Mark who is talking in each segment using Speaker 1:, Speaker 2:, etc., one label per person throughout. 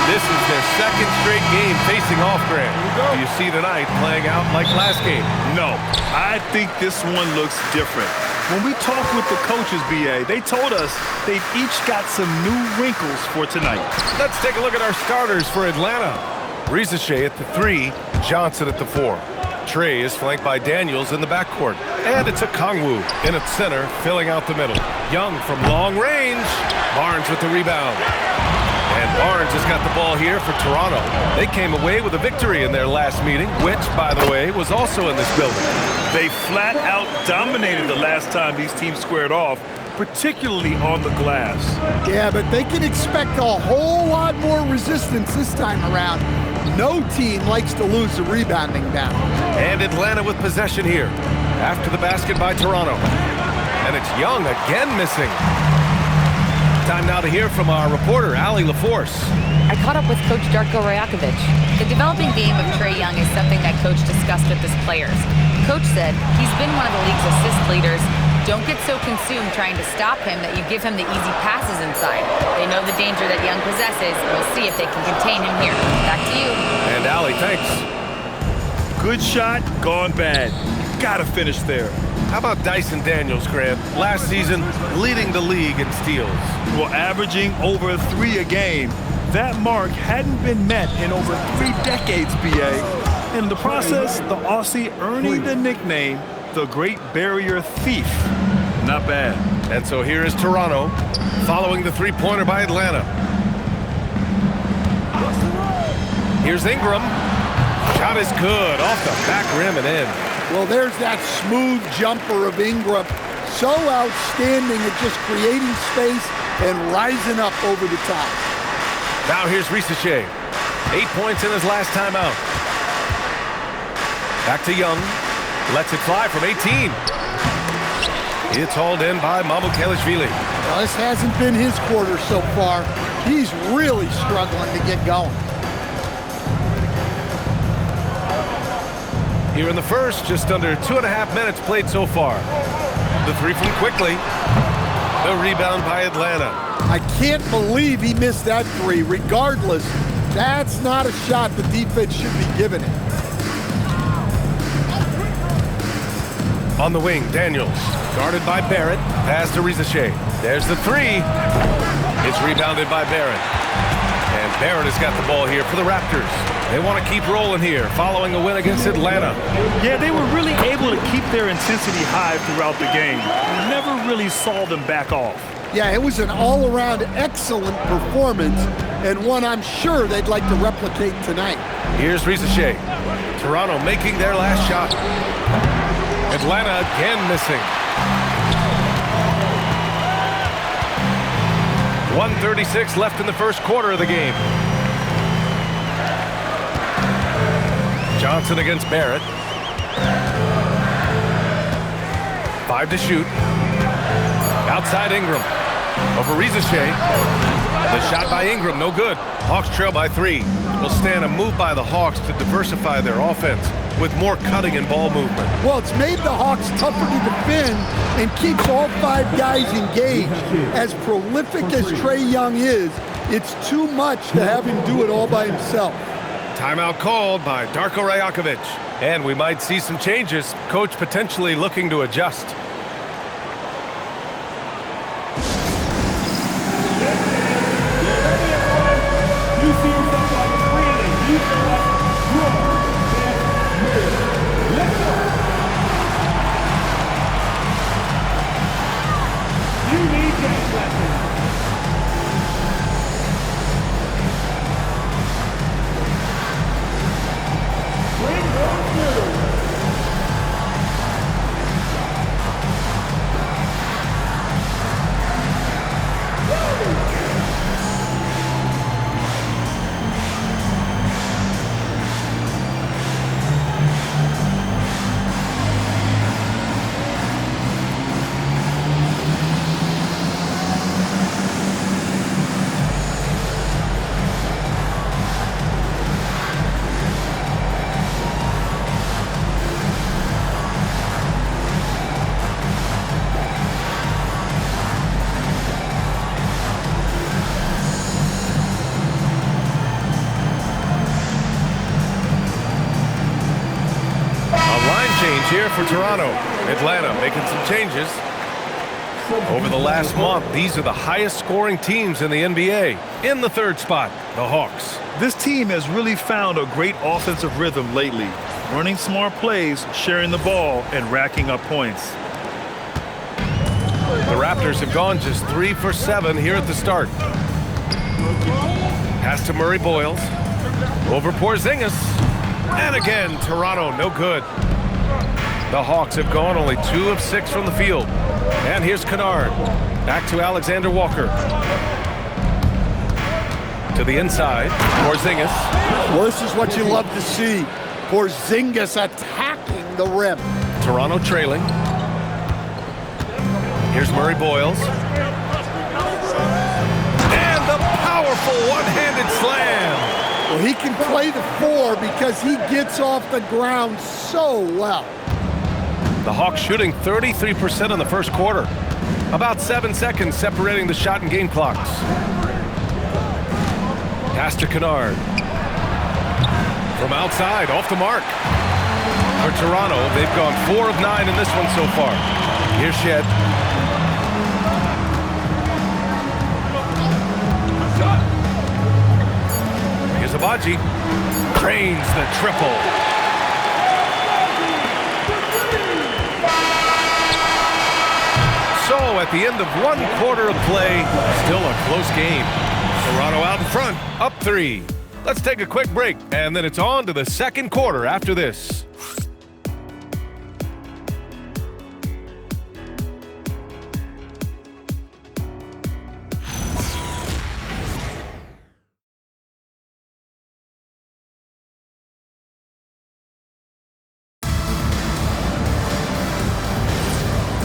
Speaker 1: This is their second straight game facing off, Grant. Do you see tonight playing out like last game?
Speaker 2: No, I think this one looks different. When we talked with the coaches, B.A., they told us they've each got some new wrinkles for tonight.
Speaker 1: Let's take a look at our starters for Atlanta. Rizachet at the 3, Johnson at the 4. Trey is flanked by Daniels in the backcourt. And it's a Kongwu in at center, filling out the middle. Young from long range. Barnes with the rebound. And Barnes has got the ball here for Toronto. They came away with a victory in their last meeting, which, by the way, was also in this building.
Speaker 2: They flat out dominated the last time these teams squared off, particularly on the glass.
Speaker 3: Yeah, but they can expect a whole lot more resistance this time around. No team likes to lose the rebounding battle.
Speaker 1: And Atlanta with possession here after the basket by Toronto. And it's Young again missing. Time now to hear from our reporter, Allie LaForce.
Speaker 4: I caught up with Coach Darko Rajakovic. The developing game of Trae Young is something that Coach discussed with his players. Coach said he's been one of the league's assist leaders. Don't get so consumed trying to stop him that you give him the easy passes inside. They know the danger that Young possesses. We'll see if they can contain him here. Back to you.
Speaker 1: And Allie, thanks.
Speaker 2: Good shot, gone bad. Gotta finish there.
Speaker 1: How about Dyson Daniels, Grant? Last season, leading the league in steals.
Speaker 2: Well, averaging over 3 a game. That mark hadn't been met in over 3 decades, B.A. In the process, the Aussie earning the nickname, the Great Barrier Thief. Not bad.
Speaker 1: And so here is Toronto, following the three-pointer by Atlanta. Here's Ingram. Shot is good, off the back rim and in.
Speaker 3: Well, there's that smooth jumper of Ingram. So outstanding at just creating space and rising up over the top.
Speaker 1: Now here's Rizachet. 8 points in his last time out. Back to Young. Lets it fly from 18. It's hauled in by Mamukelashvili.
Speaker 3: Well, this hasn't been his quarter so far. He's really struggling to get going.
Speaker 1: Here in the first, just under 2.5 minutes played so far. The 3 from Quickly. The rebound by Atlanta.
Speaker 3: I can't believe he missed that 3. Regardless, that's not a shot the defense should be giving it.
Speaker 1: On the wing, Daniels. Guarded by Barrett. Pass to Rizachet. There's the 3. It's rebounded by Barrett. And Barrett has got the ball here for the Raptors. They want to keep rolling here, following a win against Atlanta.
Speaker 2: Yeah, they were really able to keep their intensity high throughout the game. We never really saw them back off.
Speaker 3: Yeah, it was an all-around excellent performance, and one I'm sure they'd like to replicate tonight.
Speaker 1: Here's Rizachet. Toronto making their last shot. Atlanta again missing. 1:36 left in the first quarter of the game. Johnson against Barrett. 5 to shoot. Outside Ingram. Over Rizachet. The shot by Ingram, no good. Hawks trail by 3. Will stand a move by the Hawks to diversify their offense with more cutting and ball movement.
Speaker 3: Well, it's made the Hawks tougher to defend and keeps all 5 guys engaged. As prolific as Trae Young is, it's too much to have him do it all by himself.
Speaker 1: Timeout called by Darko Rajakovic. And we might see some changes. Coach potentially looking to adjust. here for Toronto. Atlanta making some changes. Over the last month, these are the highest scoring teams in the NBA. In the third spot, the Hawks.
Speaker 2: This team has really found a great offensive rhythm lately, running smart plays, sharing the ball, and racking up points.
Speaker 1: The Raptors have gone just 3 for 7 here at the start. Pass to Murray Boyles. Over Porzingis. And again, Toronto, no good. The Hawks have gone only 2 of 6 from the field. And here's Kennard. Back to Alexander Walker. To the inside, Porzingis.
Speaker 3: Well, this is what you love to see. Porzingis attacking the rim.
Speaker 1: Toronto trailing. Here's Murray Boyles. And the powerful one-handed slam.
Speaker 3: Well, he can play the 4 because he gets off the ground so well.
Speaker 1: The Hawks shooting 33% in the first quarter. About 7 seconds separating the shot and game clocks. Pass to Kennard. From outside, off the mark. For Toronto, they've gone 4 of 9 in this one so far. Here's Shed. Here's Abaji. Drains the triple. So at the end of 1 quarter of play, still a close game. Toronto out in front, up 3. Let's take a quick break, and then it's on to the second quarter after this.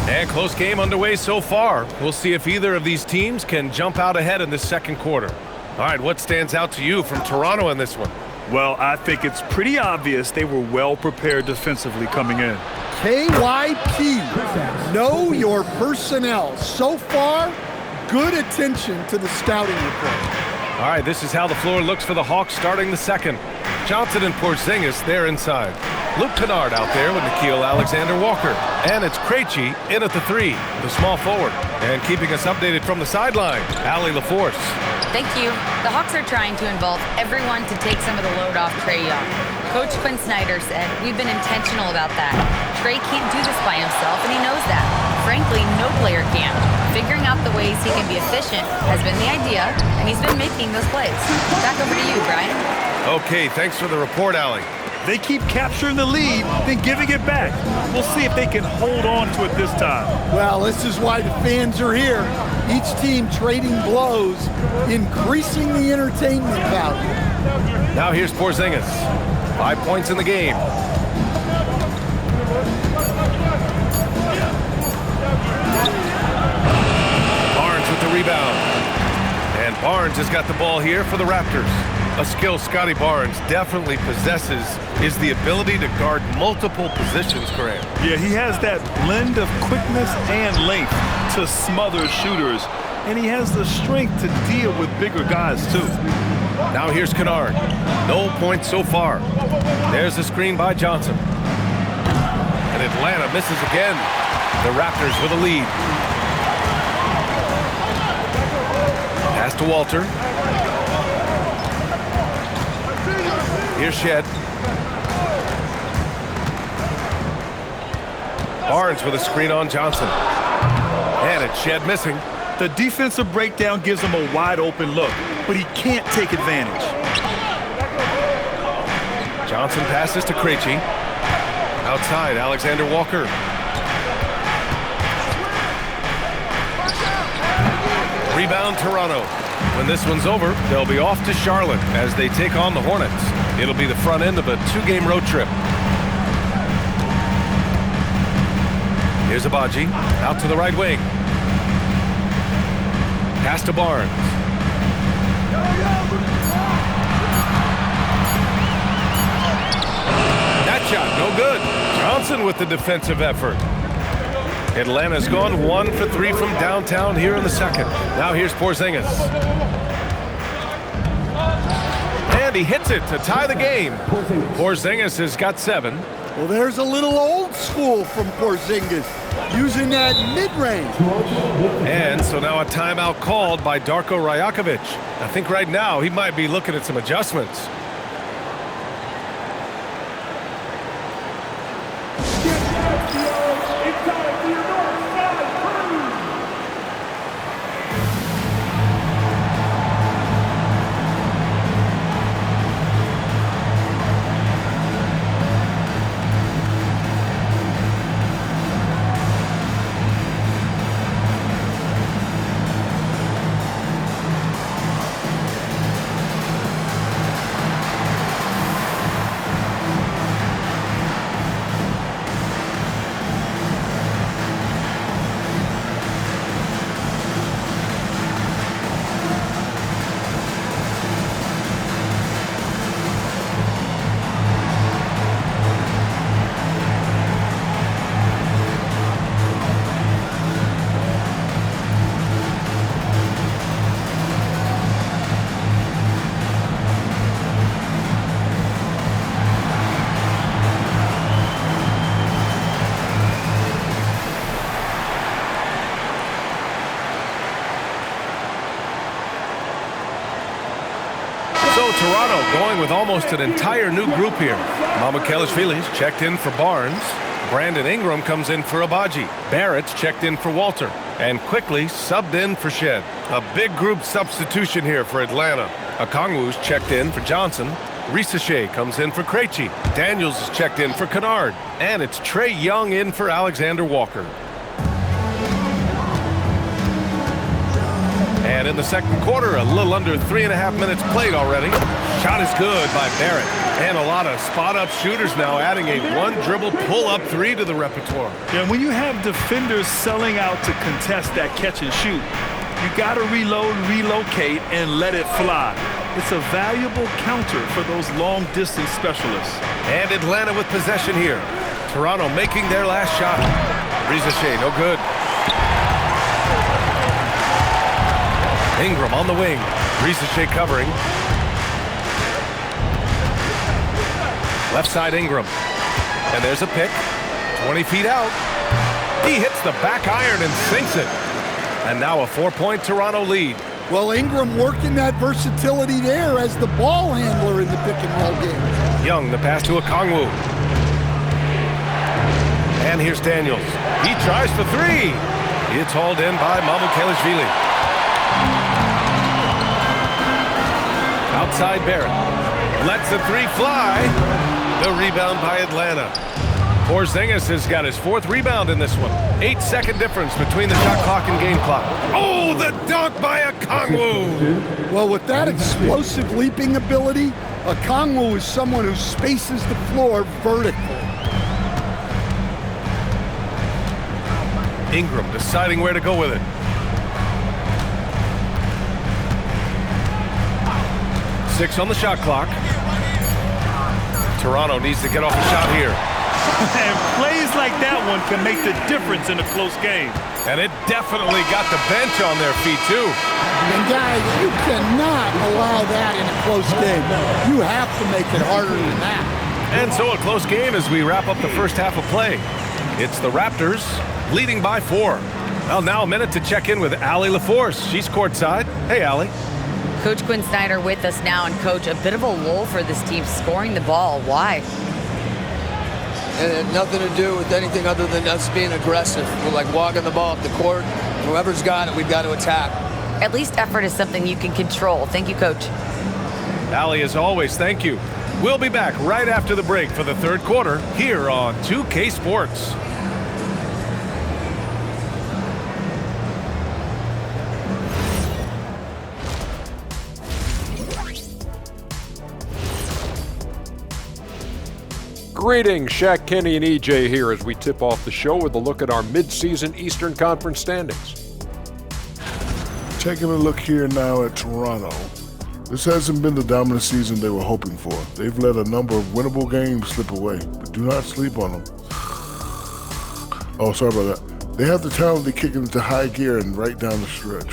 Speaker 1: And close game underway so far. We'll see if either of these teams can jump out ahead in this second quarter. All right, what stands out to you from Toronto in this one?
Speaker 2: Well, I think it's pretty obvious they were well prepared defensively coming in.
Speaker 3: KYP, know your personnel. So far, good attention to the scouting report.
Speaker 1: All right, this is how the floor looks for the Hawks starting the second. Johnson and Porzingis, they're inside. Luke Kennard out there with Nickeil Alexander-Walker. And it's Krejci in at the 3, the small forward. And keeping us updated from the sideline, Allie LaForce.
Speaker 4: Thank you. The Hawks are trying to involve everyone to take some of the load off Trae Young. Coach Quinn Snyder said, "We've been intentional about that. Trae can't do this by himself, and he knows that. Frankly, no player can. Figuring out the ways he can be efficient has been the idea, and he's been making those plays." Back over to you, Brian.
Speaker 1: Okay, thanks for the report, Allie.
Speaker 2: They keep capturing the lead, then giving it back. We'll see if they can hold on to it this time.
Speaker 3: Well, this is why the fans are here. Each team trading blows, increasing the entertainment value.
Speaker 1: Now here's Porzingis. 5 points in the game. Barnes with the rebound. And Barnes has got the ball here for the Raptors. A skill Scotty Barnes definitely possesses is the ability to guard multiple positions, Grant.
Speaker 2: Yeah, he has that blend of quickness and length to smother shooters, and he has the strength to deal with bigger guys, too.
Speaker 1: Now here's Kennard. No points so far. There's a screen by Johnson. And Atlanta misses again. The Raptors with a lead. Pass to Walter. Here's Shed. Barnes with a screen on Johnson. And it's Shed missing.
Speaker 2: The defensive breakdown gives him a wide-open look, but he can't take advantage.
Speaker 1: Johnson passes to Krejci. Outside, Alexander Walker. Rebound, Toronto. When this one's over, they'll be off to Charlotte as they take on the Hornets. It'll be the front end of a 2-game road trip. Here's Abaji, out to the right wing. Pass to Barnes. That shot, no good. Johnson with the defensive effort. Atlanta's gone 1 for 3 from downtown here in the second. Now here's Porzingis. And he hits it to tie the game. Porzingis has got 7.
Speaker 3: Well, there's a little old school from Porzingis, using that mid-range.
Speaker 1: And so now a timeout called by Darko Rajakovic. I think right now he might be looking at some adjustments. Toronto going with almost an entire new group here. Mamukelashvili's checked in for Barnes. Brandon Ingram comes in for Abaji. Barrett's checked in for Walter. And quickly subbed in for Shed. A big group substitution here for Atlanta. Okongwu's checked in for Johnson. Risache comes in for Krejci. Daniels is checked in for Kennard. And it's Trae Young in for Alexander Walker. And in the second quarter, a little under 3.5 minutes played already. Shot is good by Barrett. And a lot of spot-up shooters now, adding a one-dribble pull-up three to the repertoire.
Speaker 2: Yeah, when you have defenders selling out to contest that catch and shoot, you got to reload, relocate, and let it fly. It's a valuable counter for those long-distance specialists.
Speaker 1: And Atlanta with possession here. Toronto making their last shot. Risache, no good. Ingram on the wing. Risache covering. Left side Ingram. And there's a pick. 20 feet out. He hits the back iron and sinks it. And now a 4-point Toronto lead.
Speaker 3: Well, Ingram working that versatility there as the ball handler in the pick and roll game.
Speaker 1: Young, the pass to Okongwu. And here's Daniels. He tries for three. It's hauled in by Mamukelashvili. Outside Barrett. Lets the three fly. The rebound by Atlanta. Porzingis has got his 4th rebound in this one. 8-second difference between the shot clock and game clock. Oh, the dunk by Okongwu.
Speaker 3: Well, with that explosive leaping ability, Okongwu is someone who spaces the floor vertically.
Speaker 1: Ingram deciding where to go with it. Six on the shot clock. Toronto needs to get off a shot here.
Speaker 2: And plays like that one can make the difference in a close game.
Speaker 1: And it definitely got the bench on their feet, too.
Speaker 3: And guys, you cannot allow that in a close game. You have to make it harder than that.
Speaker 1: And so a close game as we wrap up the first half of play. It's the Raptors leading by 4. Well, now a minute to check in with Allie LaForce. She's courtside. Hey, Allie.
Speaker 4: Coach Quinn Snyder with us now, and Coach, a bit of a lull for this team scoring the ball. Why?
Speaker 5: It had nothing to do with anything other than us being aggressive. We're like walking the ball up the court. Whoever's got it, we've got to attack.
Speaker 4: At least effort is something you can control. Thank you, Coach.
Speaker 1: Allie, as always, thank you. We'll be back right after the break for the third quarter here on 2K Sports.
Speaker 6: Greetings, Shaq, Kenny, and EJ here as we tip off the show with a look at our mid-season Eastern Conference standings.
Speaker 7: Taking a look here now at Toronto. This hasn't been the dominant season they were hoping for. They've let a number of winnable games slip away, but do not sleep on them. Oh, sorry about that. They have the talent to kick into high gear and right down the stretch.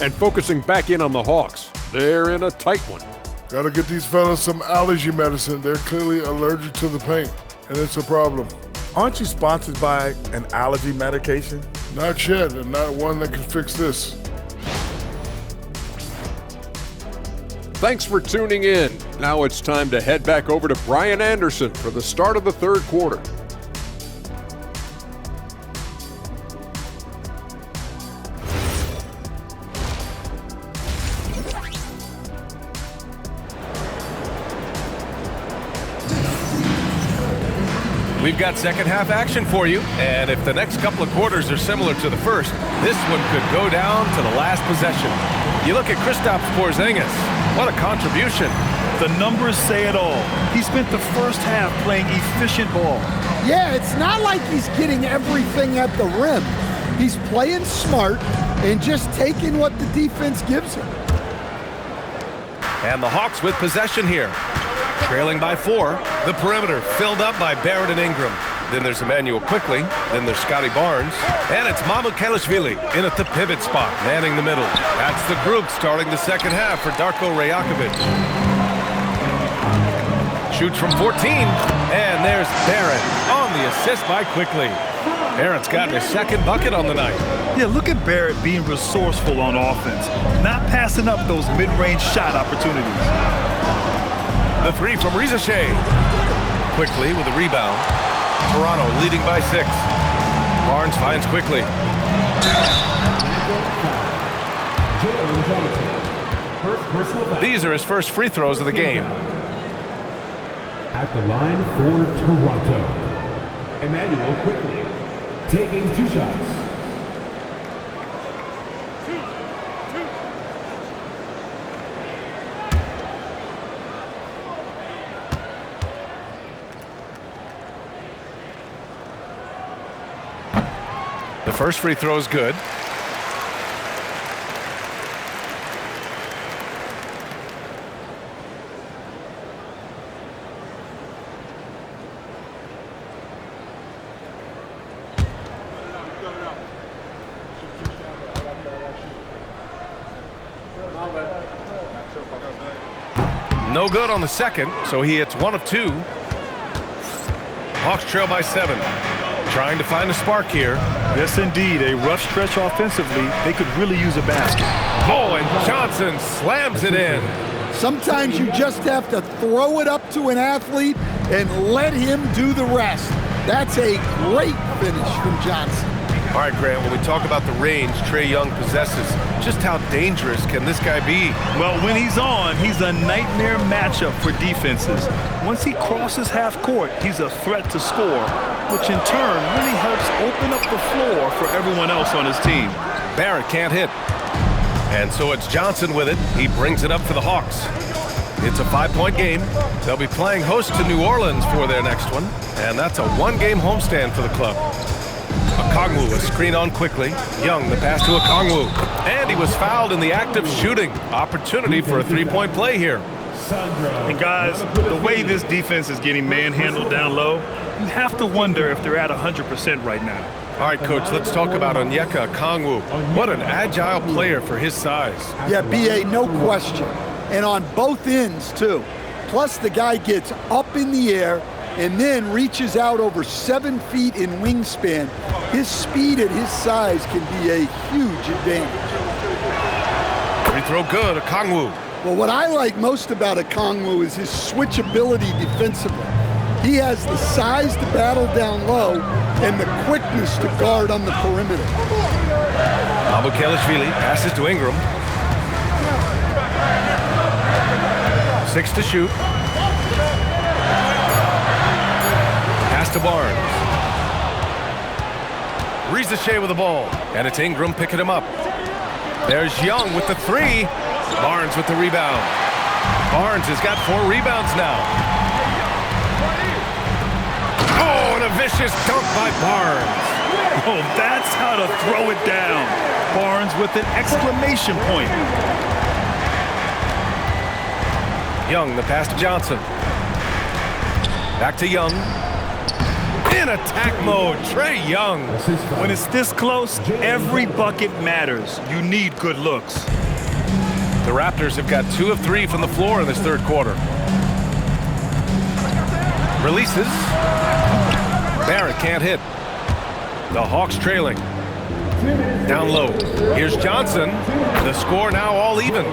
Speaker 6: And focusing back in on the Hawks, they're in a tight one.
Speaker 7: Gotta get these fellas some allergy medicine. They're clearly allergic to the paint, and it's a problem.
Speaker 8: Aren't you sponsored by an allergy medication?
Speaker 7: Not yet, and not one that can fix this.
Speaker 6: Thanks for tuning in. Now it's time to head back over to Brian Anderson for the start of the third quarter.
Speaker 1: We've got second half action for you, and if the next couple of quarters are similar to the first, this one could go down to the last possession. You look at Kristaps Porzingis. What a contribution.
Speaker 2: The numbers say it all. He spent the first half playing efficient ball.
Speaker 3: Yeah, it's not like he's getting everything at the rim. He's playing smart and just taking what the defense gives him.
Speaker 1: And the Hawks with possession here. Trailing by 4. The perimeter filled up by Barrett and Ingram. Then there's Emmanuel Quickly. Then there's Scotty Barnes. And it's Mamukelashvili in at the pivot spot, manning the middle. That's the group starting the second half for Darko Rajakovic. Shoots from 14. And there's Barrett on the assist by Quickly. Barrett's gotten his second bucket on the night.
Speaker 2: Yeah, look at Barrett being resourceful on offense, not passing up those mid-range shot opportunities.
Speaker 1: The 3 from Rizashay. Quickly with a rebound. Toronto leading by 6. Barnes finds Quickly. These are his first free throws of the game.
Speaker 9: At the line for Toronto, Emmanuel Quickly, taking 2 shots.
Speaker 1: The first free throw is good. No good on the second, so he hits 1 of 2. Hawks trail by 7. Trying to find a spark here.
Speaker 2: Yes, indeed. A rough stretch offensively. They could really use a basket.
Speaker 1: Oh, and Johnson slams it in.
Speaker 3: Sometimes you just have to throw it up to an athlete and let him do the rest. That's a great finish from Johnson.
Speaker 1: All right, Grant, when we talk about the range Trae Young possesses, just how dangerous can this guy be?
Speaker 2: Well, when he's on, he's a nightmare matchup for defenses. Once he crosses half court, he's a threat to score, which in turn really helps open up the floor for everyone else on his team.
Speaker 1: Barrett can't hit. And so it's Johnson with it. He brings it up for the Hawks. It's a 5-point game. They'll be playing host to New Orleans for their next one, and that's a 1-game homestand for the club. Okongwu, a screen on Quickly. Young, the pass to Okongwu. And he was fouled in the act of shooting. Opportunity for a 3-point play here.
Speaker 2: And guys, the way this defense is getting manhandled down low, you have to wonder if they're at 100% right now.
Speaker 1: All right, Coach, let's talk about Onyeka Okongwu. What an agile player for his size.
Speaker 3: Yeah, B.A., no question. And on both ends, too. Plus, the guy gets up in the air and then reaches out over 7 feet in wingspan. His speed at his size can be a huge advantage.
Speaker 1: Free throw good, Okongwu.
Speaker 3: Well, what I like most about Okongwu is his switchability defensively. He has the size to battle down low and the quickness to guard on the perimeter.
Speaker 1: Mamukelashvili passes to Ingram. 6 to shoot. Pass to Barnes. Rizashay with the ball, and it's Ingram picking him up. There's Young with the 3. Barnes with the rebound. Barnes has got 4 rebounds now. Oh, and a vicious dunk by Barnes.
Speaker 2: Oh, that's how to throw it down. Barnes with an exclamation point.
Speaker 1: Young, the pass to Johnson. Back to Young. In attack mode, Trae Young.
Speaker 2: When it's this close, every bucket matters. You need good looks.
Speaker 1: The Raptors have got 2 of 3 from the floor in this third quarter. Releases. Barrett can't hit. The Hawks trailing. Down low. Here's Johnson. The score now all even.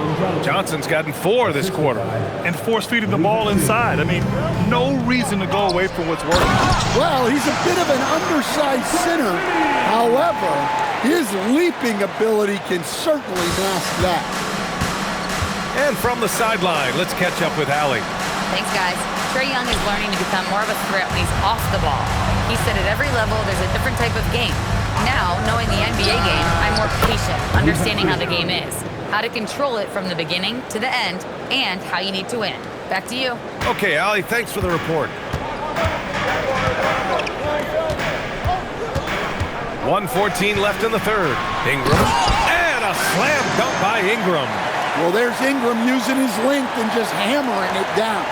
Speaker 1: Johnson's gotten 4 this quarter.
Speaker 2: And force-feeding the ball inside. I mean, no reason to go away from what's working.
Speaker 3: Well, he's a bit of an undersized center. However, his leaping ability can certainly mask that.
Speaker 1: And from the sideline, let's catch up with Allie.
Speaker 4: Thanks, guys. Trae Young is learning to become more of a threat when he's off the ball. He said at every level there's a different type of game. Now, knowing the NBA game, I'm more patient, understanding how the game is, how to control it from the beginning to the end, and how you need to win. Back to you.
Speaker 1: Okay, Allie, thanks for the report. 1:14 left in the third. Ingram. And a slam dunk by Ingram.
Speaker 3: Well, there's Ingram using his length and just hammering it down.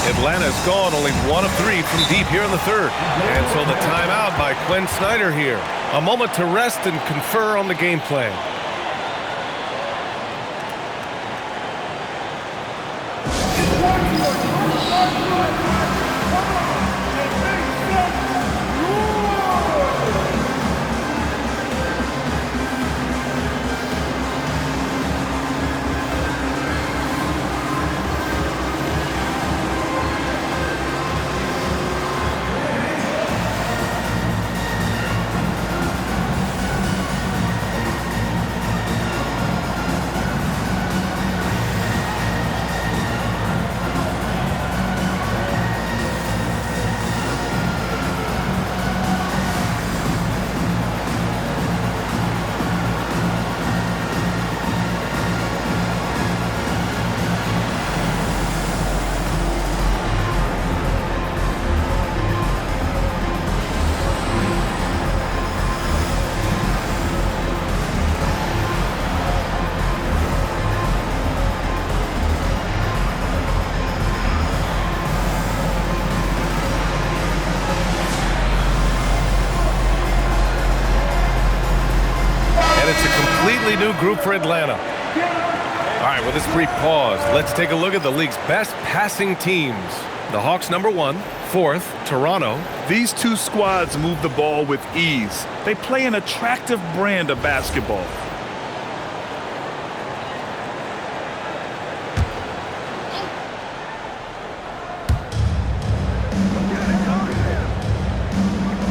Speaker 1: Atlanta's gone only 1 of 3 from deep here in the third. And so the timeout by Quinn Snyder here. A moment to rest and confer on the game plan. New group for Atlanta. All right, with this brief pause, let's take a look at the league's best passing teams. The Hawks #1, 4th, Toronto.
Speaker 2: These two squads move the ball with ease. They play an attractive brand of basketball.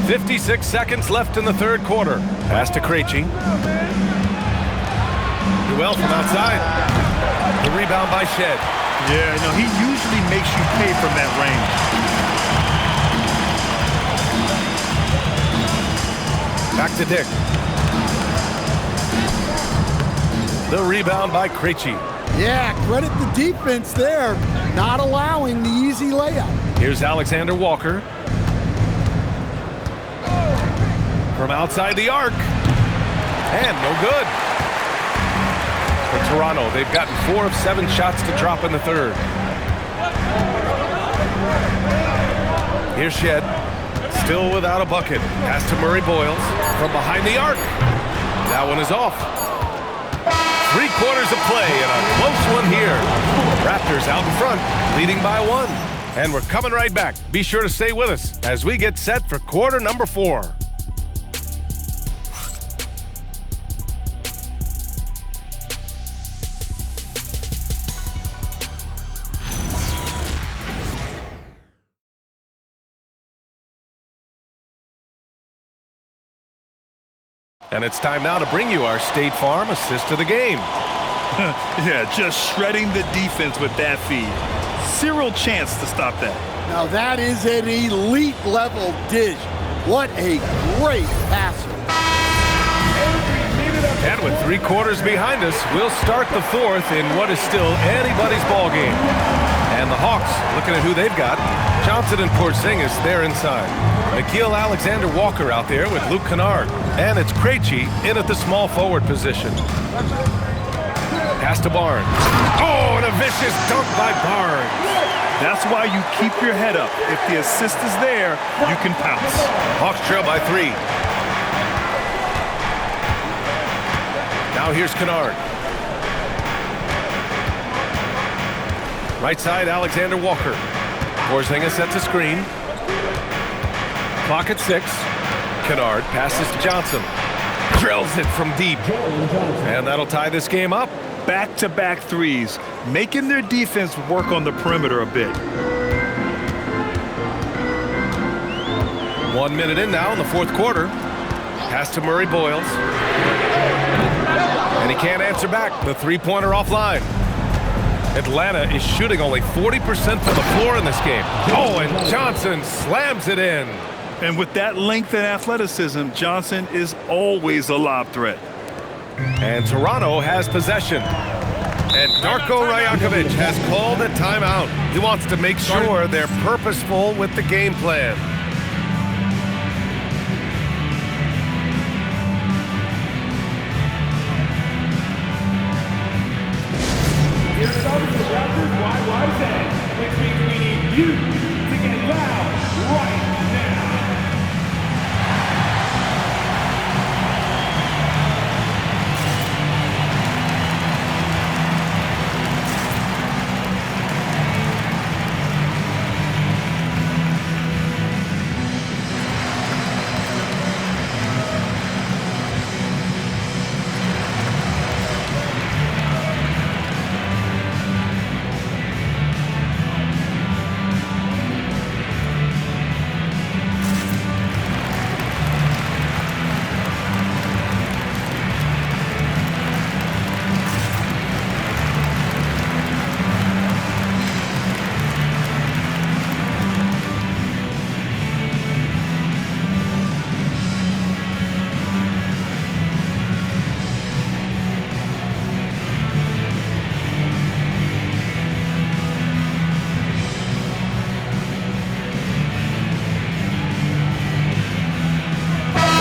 Speaker 1: .56 seconds left in the third quarter. Pass to Krejci. Well from outside. The rebound by Shed.
Speaker 2: Yeah, no, he usually makes you pay from that range.
Speaker 1: Back to Dick. The rebound by Krejci.
Speaker 3: Yeah, credit the defense there, not allowing the easy layup.
Speaker 1: Here's Alexander Walker. From outside the arc. And no good. For Toronto, they've gotten 4 of 7 shots to drop in the third. Here's Shed. Still without a bucket. Pass to Murray Boyles. From behind the arc. That one is off. 3 quarters of play and a close one here. Raptors out in front, leading by 1. And we're coming right back. Be sure to stay with us as we get set for quarter number 4. And it's time now to bring you our State Farm assist of the game.
Speaker 2: Yeah, just shredding the defense with that feed. Zero chance to stop that.
Speaker 3: Now that is an elite level dish. What a great passer.
Speaker 1: And with 3 quarters behind us, we'll start the 4th in what is still anybody's ball game. And the Hawks, looking at who they've got, Johnson and Porzingis, they're inside. Nickeil Alexander-Walker out there with Luke Kennard. And it's Krejci in at the small forward position. Pass to Barnes. Oh, and a vicious dunk by Barnes.
Speaker 2: That's why you keep your head up. If the assist is there, you can pounce.
Speaker 1: Hawks trail by 3. Now here's Kennard. Right side, Alexander Walker. Porzingis sets a screen. Clock at 6. Kennard passes to Johnson. Drills it from deep. And that'll tie this game up.
Speaker 2: Back-to-back threes, making their defense work on the perimeter a bit.
Speaker 1: 1 minute in now in the fourth quarter. Pass to Murray Boyles. And he can't answer back. The three-pointer offline. Atlanta is shooting only 40% from the floor in this game. Oh, and Johnson slams it in.
Speaker 2: And with that length and athleticism, Johnson is always a lob threat.
Speaker 1: And Toronto has possession. And Darko Rajakovic has called a timeout. He wants to make sure they're purposeful with the game plan.
Speaker 9: Here comes the Raptors YYZ, which means we need you to get loud right now.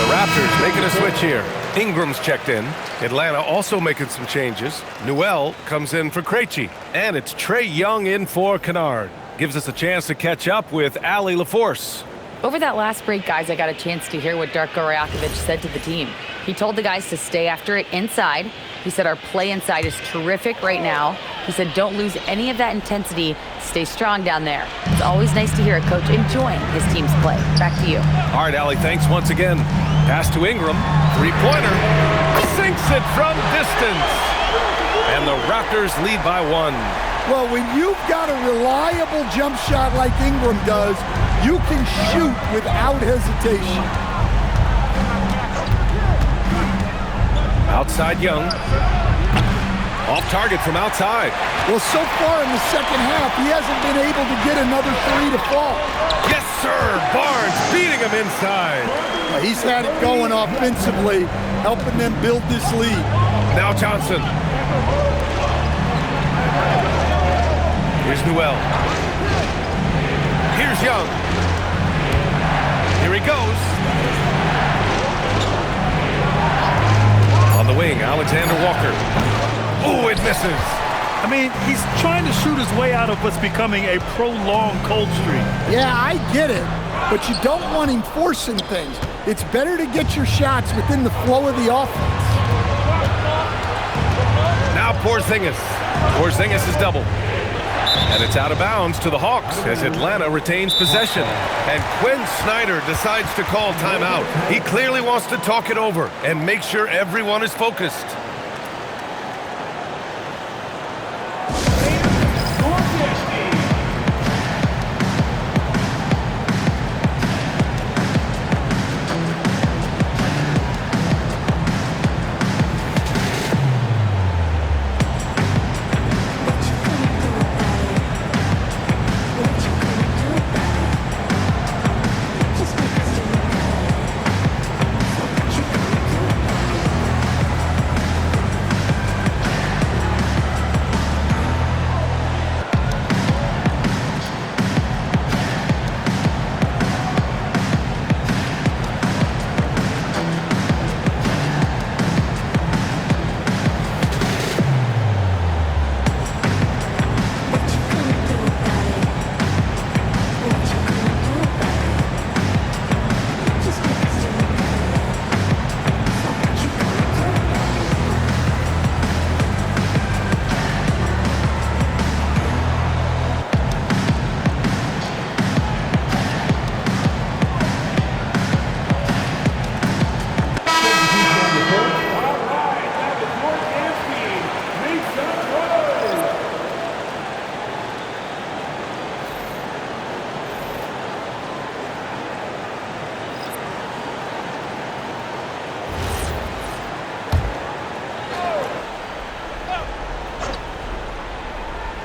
Speaker 1: Raptors making a switch here. Ingram's checked in. Atlanta also making some changes. Newell comes in for Krejci. And it's Trae Young in for Kennard. Gives us a chance to catch up with Allie LaForce.
Speaker 4: Over that last break, guys, I got a chance to hear what Darko Rajakovic said to the team. He told the guys to stay after it inside. He said our play inside is terrific right now. He said don't lose any of that intensity. Stay strong down there. It's always nice to hear a coach enjoying his team's play. Back to you.
Speaker 1: All right, Allie, thanks once again. Pass to Ingram. Three-pointer. Sinks it from distance. And the Raptors lead by 1.
Speaker 3: Well, when you've got a reliable jump shot like Ingram does, you can shoot without hesitation.
Speaker 1: Outside Young. Off target from outside.
Speaker 3: Well, so far in the second half, he hasn't been able to get another three to fall.
Speaker 1: Yes, sir. Barnes beating him inside.
Speaker 3: He's had it going offensively, helping them build this lead.
Speaker 1: Now Johnson. Here's Newell. Here's Young. Here he goes. On the wing, Alexander Walker. Oh, it misses.
Speaker 2: I mean, he's trying to shoot his way out of what's becoming a prolonged cold streak.
Speaker 3: Yeah, I get it, but you don't want him forcing things. It's better to get your shots within the flow of the offense.
Speaker 1: Now Porzingis. Porzingis is double. And it's out of bounds to the Hawks as Atlanta retains possession. And Quinn Snyder decides to call timeout. He clearly wants to talk it over and make sure everyone is focused.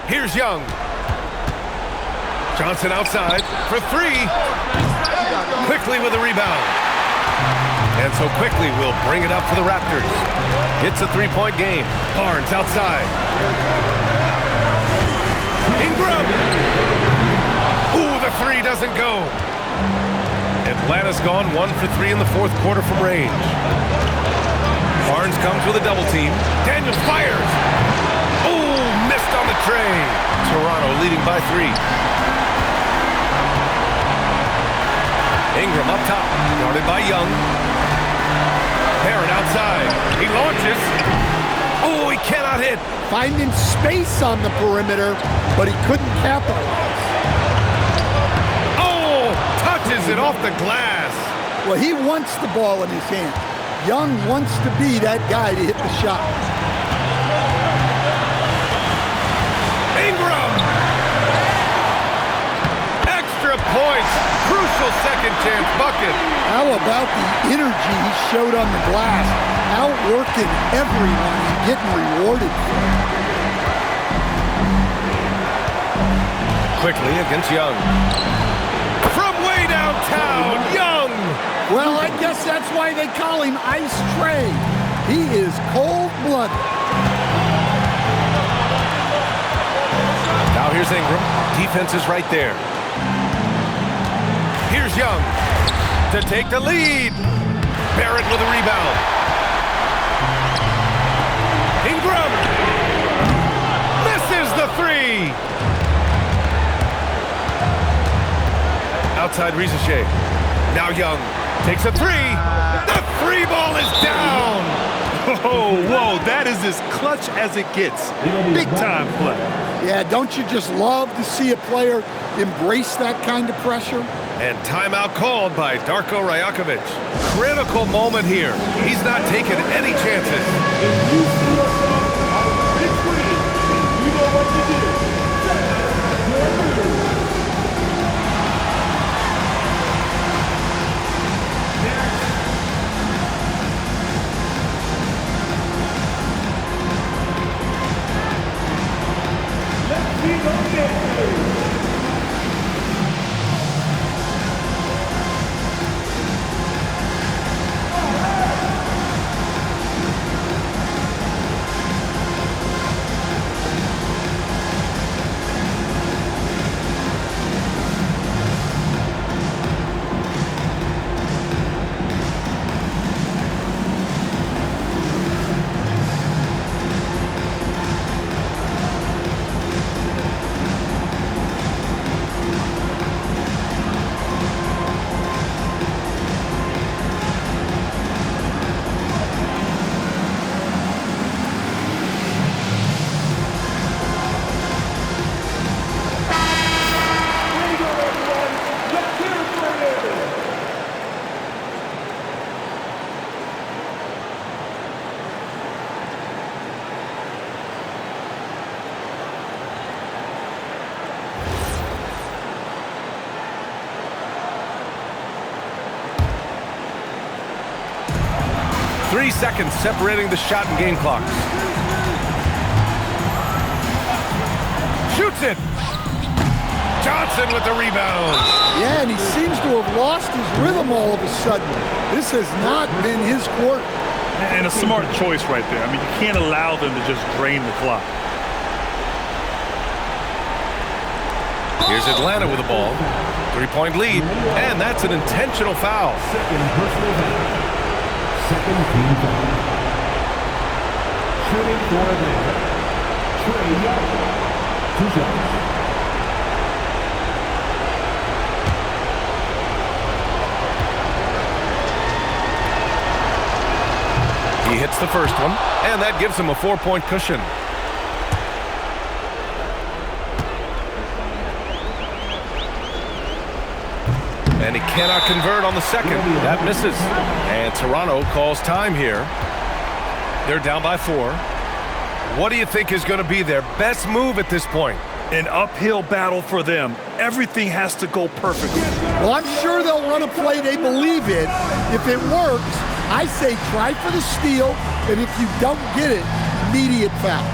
Speaker 1: Here's Young. Johnson outside for three. Quickly with a rebound. And so quickly will bring it up for the Raptors. It's a three-point game. Barnes outside. Ingram. Ooh, the three doesn't go. Atlanta's gone 1 for 3 in the fourth quarter from range. Barnes comes with a double team. Daniels fires. Ooh, missed on the tray. Toronto leading by 3. Ingram up top, guarded by Young. Barrett outside. He launches. Oh, he cannot hit.
Speaker 3: Finding space on the perimeter, but he couldn't capitalize.
Speaker 1: Oh, touches it off the glass.
Speaker 3: Well, he wants the ball in his hand. Young wants to be that guy to hit the shot.
Speaker 1: Ingram! Extra points. Crucial second chance bucket.
Speaker 3: How about the energy he showed on the glass? Outworking everyone and getting rewarded for it.
Speaker 1: Quickly against Young. From way downtown, Young!
Speaker 3: Well, I guess that's why they call him Ice Tray. He is cold-blooded.
Speaker 1: Now here's Ingram. Defense is right there. Here's Young to take the lead. Barrett with a rebound. Ingram misses the three. Outside Rizachet. Now Young takes a three. The three ball is down.
Speaker 2: Oh, whoa, that is as clutch as it gets. Big time play.
Speaker 3: Yeah, don't you just love to see a player embrace that kind of pressure?
Speaker 1: And timeout called by Darko Rajakovic. Critical moment here. He's not taking any chances.
Speaker 9: You know what to do.
Speaker 1: Three seconds separating the shot and game clock. Shoots it. Johnson with the rebound.
Speaker 3: Yeah, and he seems to have lost his rhythm all of a sudden. This has not been his quarter.
Speaker 2: And a smart choice right there. I mean, you can't allow them to just drain the clock.
Speaker 1: Here's Atlanta with the ball. 3-point lead, and that's an intentional foul.
Speaker 9: Second personal foul. Second team foul. Shooting for Atlanta. Trae Young. 2 shots.
Speaker 1: He hits the first one, and that gives him a 4-point cushion. And he cannot convert on the second. That misses. And Toronto calls time here. They're down by 4. What do you think is going to be their best move at this point?
Speaker 2: An uphill battle for them. Everything has to go perfectly.
Speaker 3: Well, I'm sure they'll run a play they believe in. If it works, I say try for the steal, and if you don't get it, immediate foul.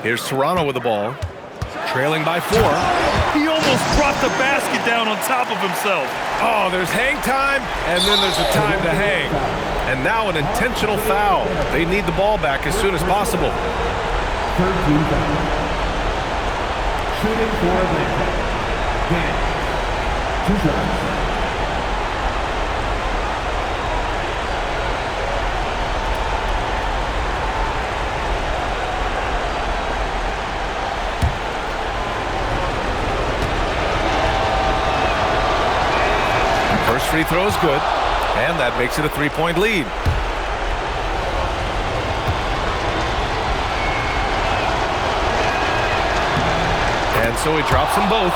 Speaker 1: Here's Toronto with the ball, trailing by 4.
Speaker 2: He almost brought the basket down on top of himself.
Speaker 1: Oh, there's hang time, and then there's a time to hang. And now an intentional foul. They need the ball back as soon as possible.
Speaker 9: Third team foul. Shooting for Atlanta. Game. 2 shots.
Speaker 1: First free throw is good, and that makes it a 3-point lead. And so he drops them both,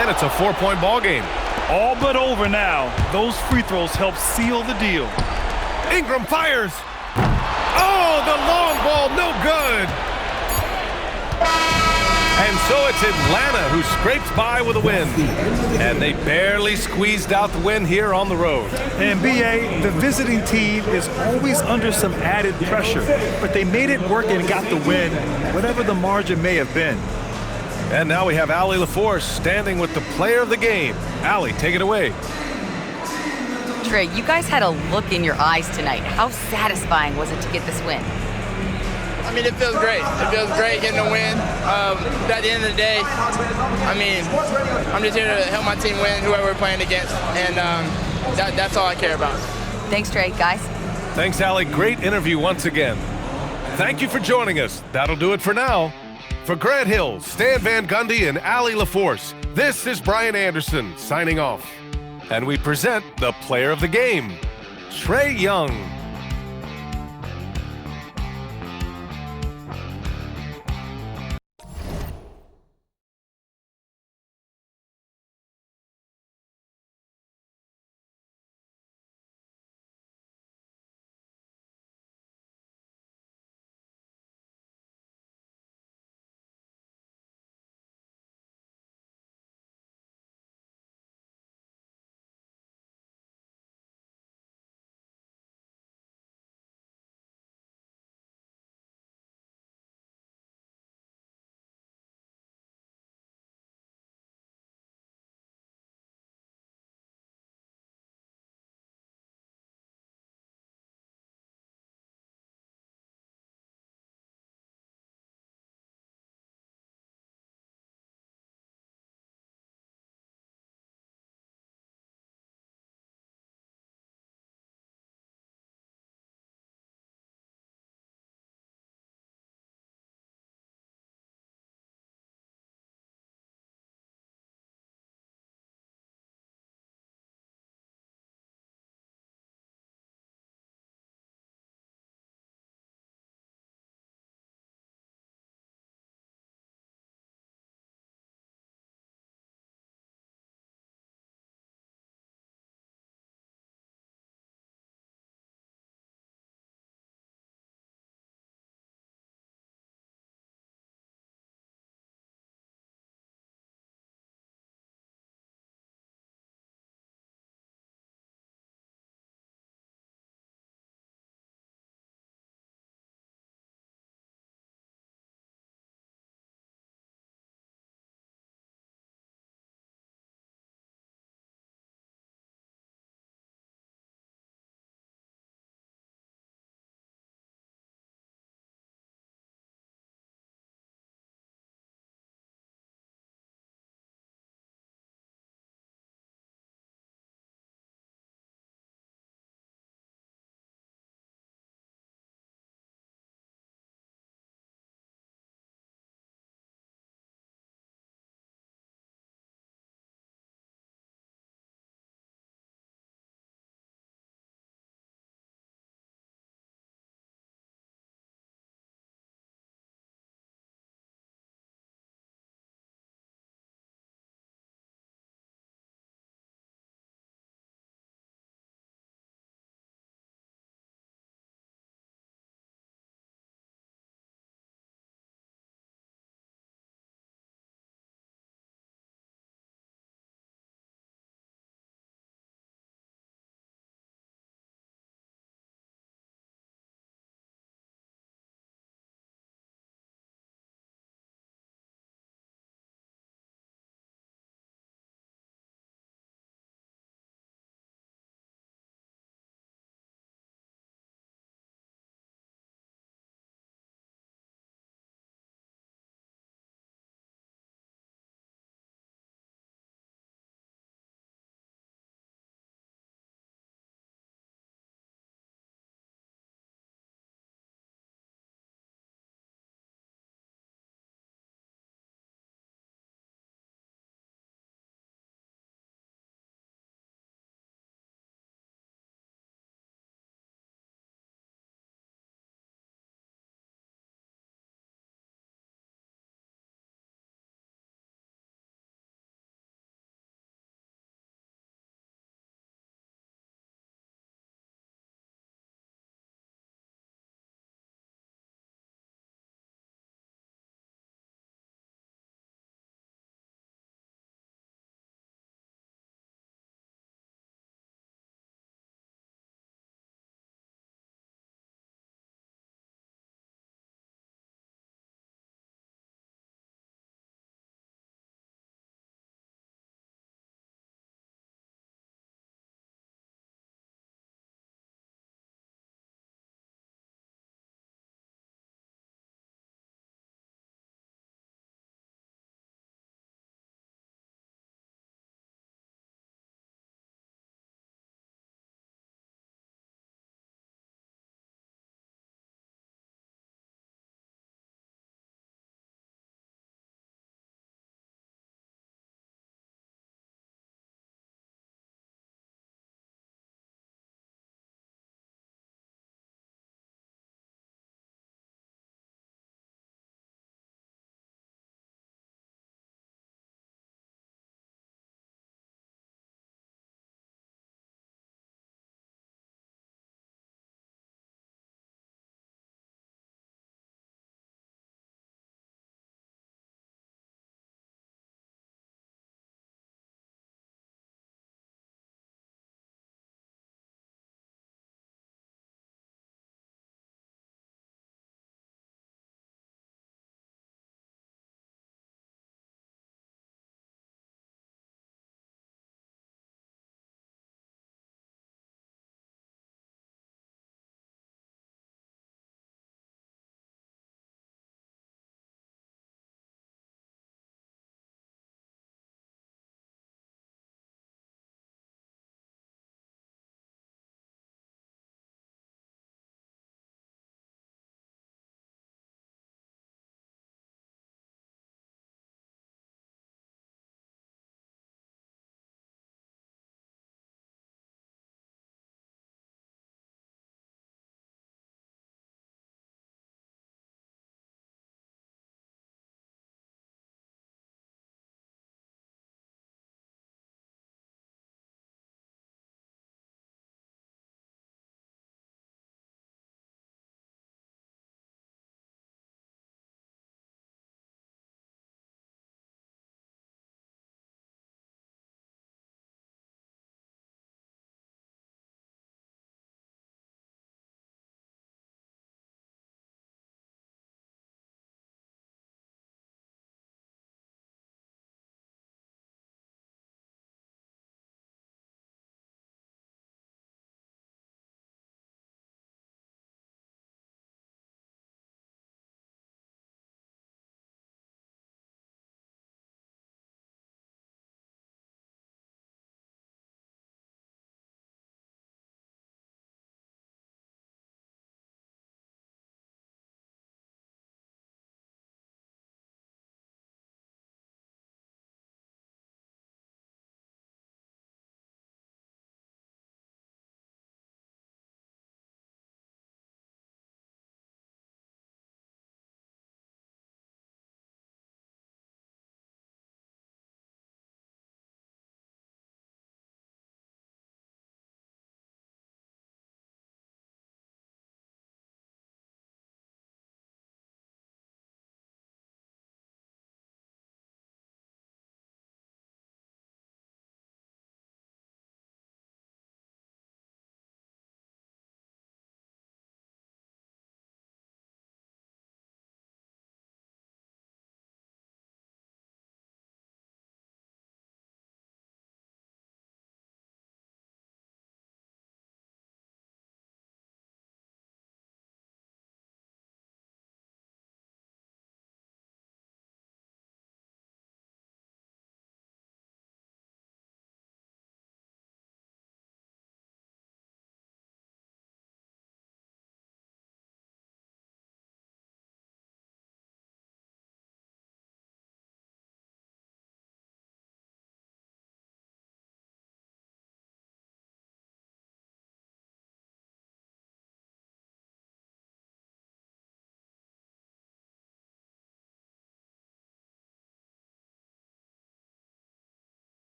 Speaker 1: and it's a 4-point ball game.
Speaker 2: All but over now. Those free throws help seal the deal.
Speaker 1: Ingram fires. Oh, the long ball, no good. And so it's Atlanta who scrapes by with a win. And they barely squeezed out the win here on the road.
Speaker 2: And B.A., the visiting team is always under some added pressure, but they made it work and got the win, whatever the margin may have been.
Speaker 1: And now we have Allie LaForce standing with the player of the game. Allie, take it away.
Speaker 4: Trey, you guys had a look in your eyes tonight. How satisfying was it to get this win?
Speaker 10: I mean, it feels great. It feels great getting a win. But at the end of the day, I mean, I'm just here to help my team win, whoever we're playing against, and that's all I care about.
Speaker 4: Thanks, Trey. Guys?
Speaker 1: Thanks, Allie. Great interview once again. Thank you for joining us. That'll do it for now. For Grant Hill, Stan Van Gundy, and Allie LaForce, this is Brian Anderson signing off. And we present the player of the game, Trae Young.